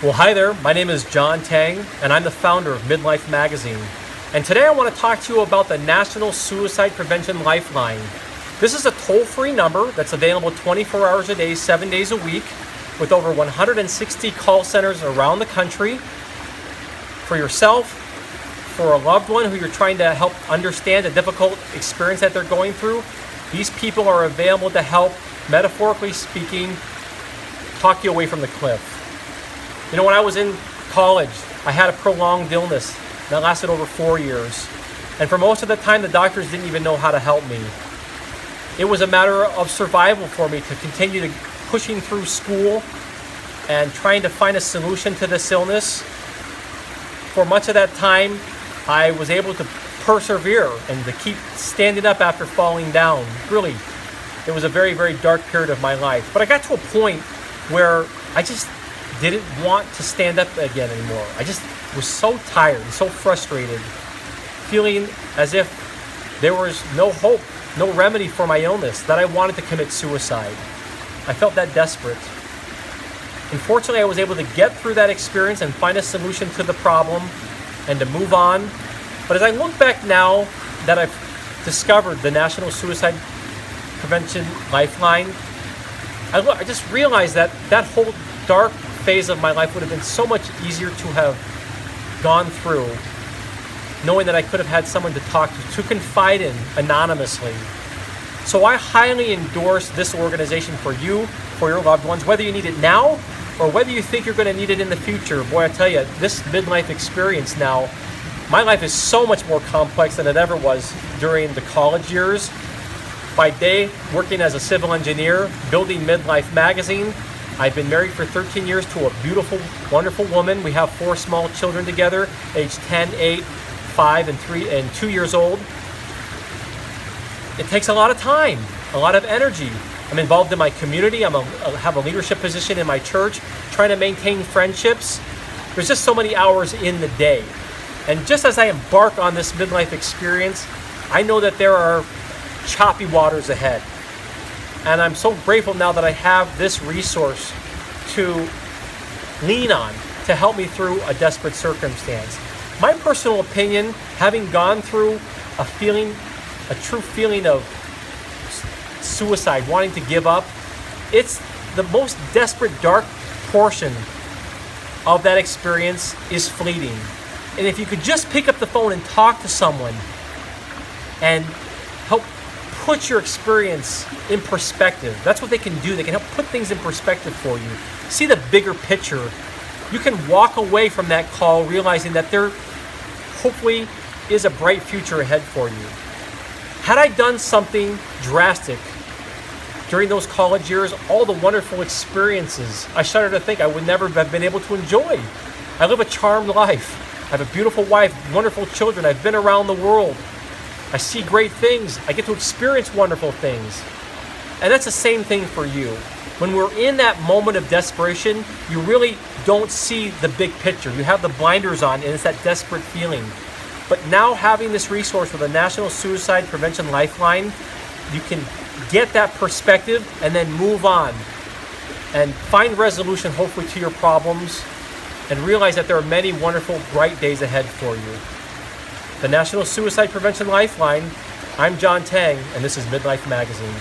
Well, hi there. My name is John Teng, and I'm the founder of Midlife Magazine. And today I want to talk to you about the National Suicide Prevention Lifeline. This is a toll-free number that's available 24 hours a day, 7 days a week, with over 160 call centers around the country. For yourself, for a loved one who you're trying to help understand a difficult experience that they're going through, these people are available to help, metaphorically speaking, talk you away from the cliff. You know, when I was in college, I had a prolonged illness that lasted over 4 years. And for most of the time, the doctors didn't even know how to help me. It was a matter of survival for me to continue pushing through school and trying to find a solution to this illness. For much of that time, I was able to persevere and to keep standing up after falling down. Really, it was a very, very dark period of my life. But I got to a point where I just didn't want to stand up again anymore. I just was so tired and so frustrated, feeling as if there was no hope, no remedy for my illness, that I wanted to commit suicide. I felt that desperate. Unfortunately, I was able to get through that experience and find a solution to the problem and to move on. But as I look back now that I've discovered the National Suicide Prevention Lifeline, I just realized that that whole dark phase of my life would have been so much easier to have gone through, knowing that I could have had someone to talk to confide in anonymously. So I highly endorse this organization for you, for your loved ones, whether you need it now or whether you think you're going to need it in the future. Boy, I tell you, this midlife experience now, my life is so much more complex than it ever was during the college years. By day, working as a civil engineer, building Midlife Magazine. I've been married for 13 years to a beautiful, wonderful woman. We have 4 small children together, aged 10, 8, 5, and 3, and 2 years old. It takes a lot of time, a lot of energy. I'm involved in my community. I have a leadership position in my church, trying to maintain friendships. There's just so many hours in the day. And just as I embark on this midlife experience, I know that there are choppy waters ahead. And I'm so grateful now that I have this resource to lean on to help me through a desperate circumstance. My personal opinion, having gone through a true feeling of suicide, wanting to give up, it's the most desperate, dark portion of that experience is fleeting. And if you could just pick up the phone and talk to someone and help put your experience in perspective. That's what they can do. They can help put things in perspective for you. See the bigger picture. You can walk away from that call realizing that there hopefully is a bright future ahead for you. Had I done something drastic during those college years, all the wonderful experiences I shudder to think I would never have been able to enjoy. I live a charmed life. I have a beautiful wife, wonderful children. I've been around the world. I see great things. I get to experience wonderful things. And that's the same thing for you. When we're in that moment of desperation, you really don't see the big picture. You have the blinders on, and it's that desperate feeling. But now having this resource with the National Suicide Prevention Lifeline, you can get that perspective and then move on and find resolution, hopefully, to your problems and realize that there are many wonderful, bright days ahead for you. The National Suicide Prevention Lifeline. I'm John Teng, and this is Midlife Magazine.